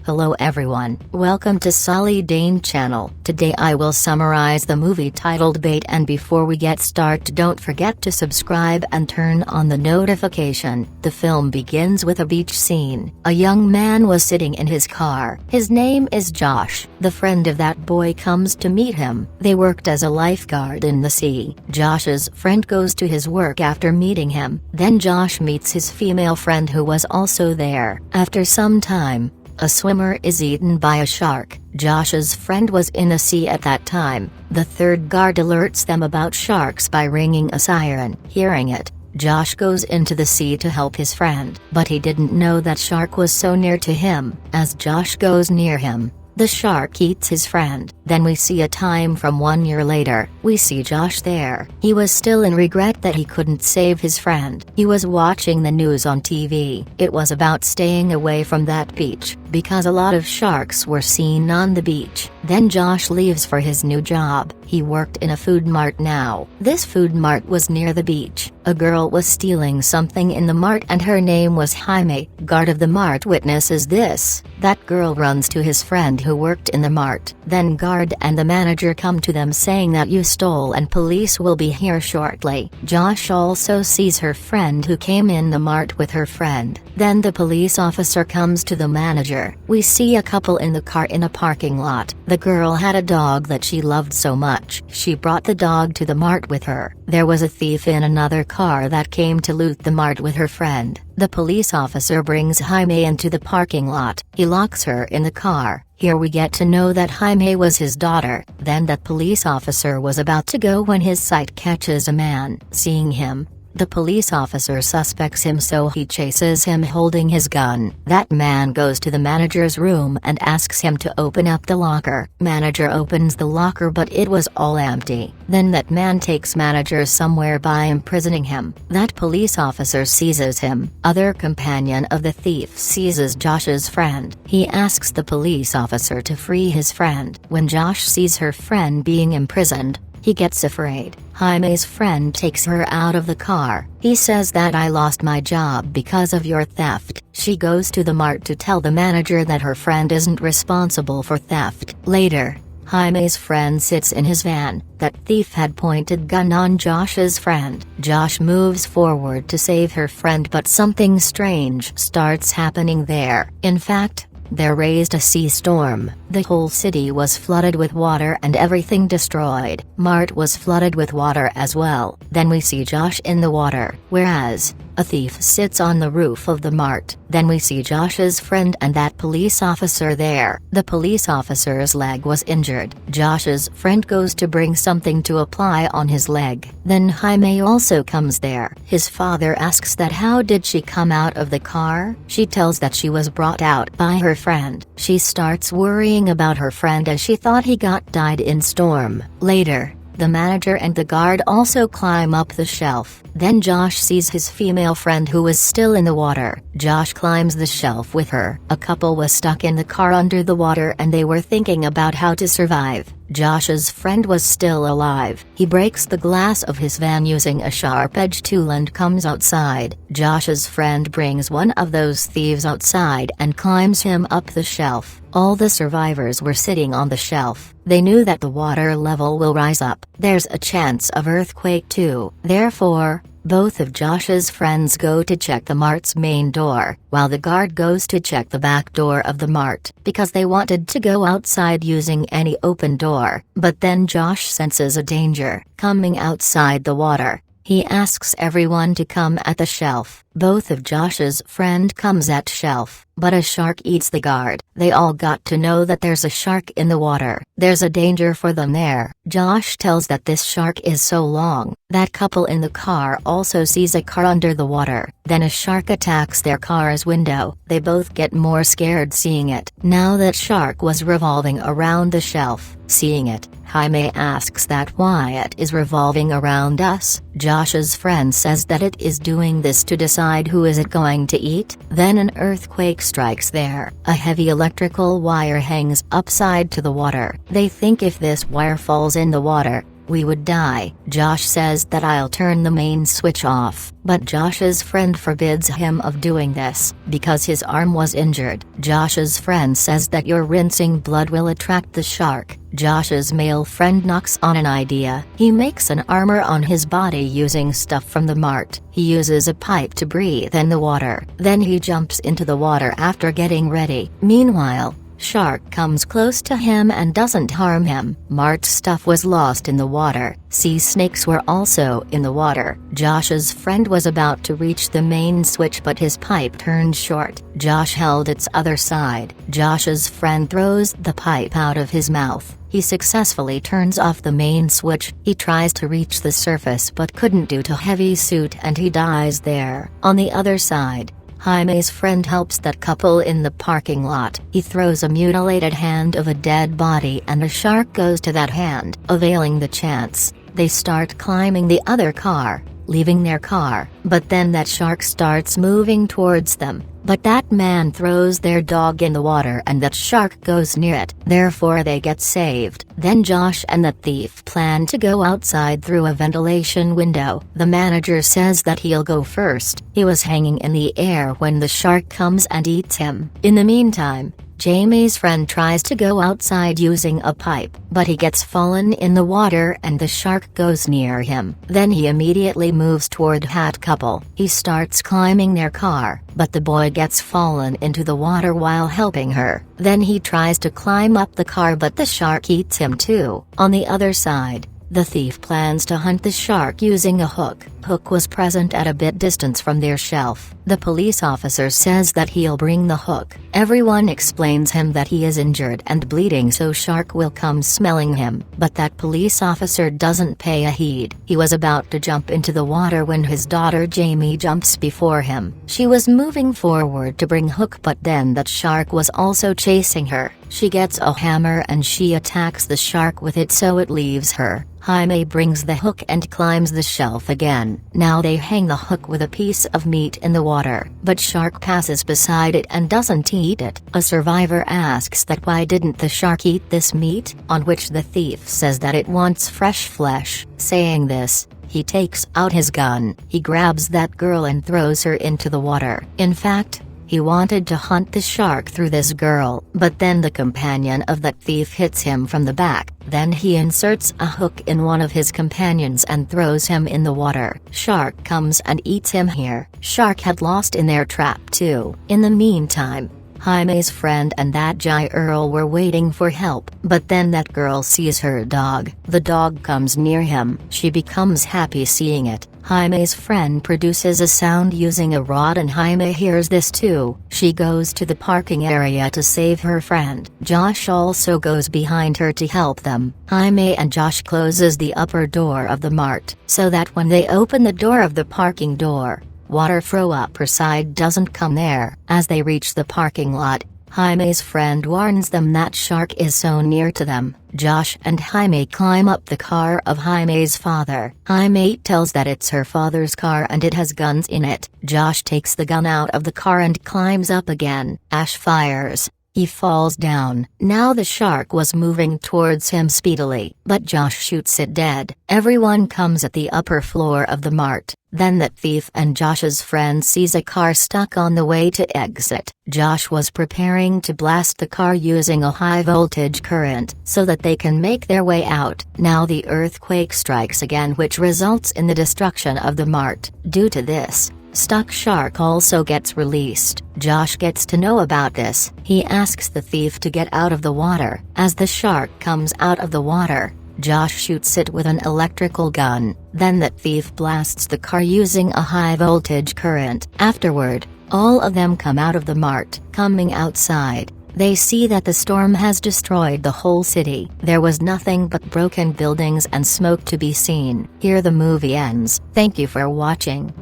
Hello everyone, welcome to Sali Dane channel. Today I will summarize the movie titled Bait, and before we get started don't forget to subscribe and turn on the notification. The film begins with a beach scene. A young man was sitting in his car. His name is Josh. The friend of that boy comes to meet him. They worked as a lifeguard in the sea. Josh's friend goes to his work after meeting him. Then Josh meets his female friend who was also there. After some time, a swimmer is eaten by a shark. Josh's friend was in the sea at that time. The third guard alerts them about sharks by ringing a siren. Hearing it, Josh goes into the sea to help his friend. But he didn't know that shark was so near to him. As Josh goes near him, the shark eats his friend. Then we see a time from 1 year later. We see Josh there. He was still in regret that he couldn't save his friend. He was watching the news on TV. It was about staying away from that beach, because a lot of sharks were seen on the beach. Then Josh leaves for his new job. He worked in a food mart now. This food mart was near the beach. A girl was stealing something in the mart and her name was Jaime. Guard of the mart witnesses this. That girl runs to his friend who worked in the mart. Then guard and the manager come to them saying that you stole and police will be here shortly. Josh also sees her friend who came in the mart with her friend. Then the police officer comes to the manager. We see a couple in the car in a parking lot. The girl had a dog that she loved so much. She brought the dog to the mart with her. There was a thief in another car that came to loot the mart with her friend. The police officer brings Jaime into the parking lot. He locks her in the car. Here we get to know that Jaime was his daughter. Then that police officer was about to go when his sight catches a man. Seeing him, the police officer suspects him, so he chases him holding his gun. That man goes to the manager's room and asks him to open up the locker. Manager opens the locker but it was all empty. Then that man takes manager somewhere by imprisoning him. That police officer seizes him. Other companion of the thief seizes Josh's friend. He asks the police officer to free his friend. When Josh sees her friend being imprisoned, he gets afraid. Jaime's friend takes her out of the car. He says that I lost my job because of your theft. She goes to the mart to tell the manager that her friend isn't responsible for theft. Later, Jaime's friend sits in his van. That thief had pointed gun on Josh's friend. Josh moves forward to save her friend, but something strange starts happening there. In fact, there raised a sea storm. The whole city was flooded with water and everything destroyed. Mart was flooded with water as well. Then we see Josh in the water, whereas a thief sits on the roof of the mart. Then we see Josh's friend and that police officer there. The police officer's leg was injured. Josh's friend goes to bring something to apply on his leg. Then Jaime also comes there. His father asks that how did she come out of the car? She tells that she was brought out by her friend. She starts worrying about her friend as she thought he died in storm. Later, the manager and the guard also climb up the shelf. Then Josh sees his female friend who was still in the water. Josh climbs the shelf with her. A couple was stuck in the car under the water and they were thinking about how to survive. Josh's friend was still alive. He breaks the glass of his van using a sharp-edged tool and comes outside. Josh's friend brings one of those thieves outside and climbs him up the shelf. All the survivors were sitting on the shelf. They knew that the water level will rise up. There's a chance of earthquake too. Therefore, both of Josh's friends go to check the mart's main door, while the guard goes to check the back door of the mart, because they wanted to go outside using any open door. But then Josh senses a danger coming outside the water. He asks everyone to come at the shelf. Both of Josh's friend comes at shelf, but a shark eats the guard. They all got to know that there's a shark in the water. There's a danger for them there. Josh tells that this shark is so long. That couple in the car also sees a car under the water. Then a shark attacks their car's window. They both get more scared seeing it. Now that shark was revolving around the shelf. Seeing it, Jaime asks that why it is revolving around us. Josh's friend says that it is doing this to decide who is it going to eat. Then an earthquake strikes there. A heavy electrical wire hangs upside to the water. They think if this wire falls in the water, we would die. Josh says that I'll turn the main switch off, but Josh's friend forbids him of doing this, because his arm was injured. Josh's friend says that your rinsing blood will attract the shark. Josh's male friend knocks on an idea. He makes an armor on his body using stuff from the mart. He uses a pipe to breathe in the water. Then he jumps into the water after getting ready. Meanwhile, shark comes close to him and doesn't harm him. Mart's stuff was lost in the water. Sea snakes were also in the water. Josh's friend was about to reach the main switch, but his pipe turned short. Josh held its other side. Josh's friend throws the pipe out of his mouth. He successfully turns off the main switch. He tries to reach the surface but couldn't due to heavy suit, and he dies there. On the other side, Jaime's friend helps that couple in the parking lot. He throws a mutilated hand of a dead body and a shark goes to that hand. Availing the chance, they start climbing the other car, leaving their car. But then that shark starts moving towards them. But that man throws their dog in the water and that shark goes near it. Therefore they get saved. Then Josh and the thief plan to go outside through a ventilation window. The manager says that he'll go first. He was hanging in the air when the shark comes and eats him. In the meantime, Jamie's friend tries to go outside using a pipe, but he gets fallen in the water and the shark goes near him. Then he immediately moves toward that couple. He starts climbing their car, but the boy gets fallen into the water while helping her. Then he tries to climb up the car, but the shark eats him too. On the other side, the thief plans to hunt the shark using a hook. Hook was present at a bit distance from their shelf. The police officer says that he'll bring the hook. Everyone explains him that he is injured and bleeding, so shark will come smelling him. But that police officer doesn't pay a heed. He was about to jump into the water when his daughter Jamie jumps before him. She was moving forward to bring hook, but then that shark was also chasing her. She gets a hammer and she attacks the shark with it, so it leaves her. Jaime brings the hook and climbs the shelf again. Now they hang the hook with a piece of meat in the water, but shark passes beside it and doesn't eat it. A survivor asks that why didn't the shark eat this meat, on which the thief says that it wants fresh flesh. Saying this, he takes out his gun. He grabs that girl and throws her into the water. In fact, he wanted to hunt the shark through this girl, but then the companion of that thief hits him from the back. Then he inserts a hook in one of his companions and throws him in the water. Shark comes and eats him here. Shark had lost in their trap too. In the meantime, Jaime's friend and that Earl were waiting for help, but then that girl sees her dog. The dog comes near him. She becomes happy seeing it. Jaime's friend produces a sound using a rod and Jaime hears this too. She goes to the parking area to save her friend. Josh also goes behind her to help them. Jaime and Josh closes the upper door of the mart, so that when they open the door of the parking door, water from upper side doesn't come there. As they reach the parking lot, Jaime's friend warns them that shark is so near to them. Josh and Jaime climb up the car of Jaime's father. Jaime tells that it's her father's car and it has guns in it. Josh takes the gun out of the car and climbs up again. Ash fires. He falls down. Now the shark was moving towards him speedily, but Josh shoots it dead. Everyone comes at the upper floor of the mart. Then that thief and Josh's friend sees a car stuck on the way to exit. Josh was preparing to blast the car using a high-voltage current so that they can make their way out. Now the earthquake strikes again, which results in the destruction of the mart. Due to this, stuck shark also gets released. Josh gets to know about this. He asks the thief to get out of the water. As the shark comes out of the water, Josh shoots it with an electrical gun. Then that thief blasts the car using a high-voltage current. Afterward, all of them come out of the mart. Coming outside, they see that the storm has destroyed the whole city. There was nothing but broken buildings and smoke to be seen. Here the movie ends. Thank you for watching.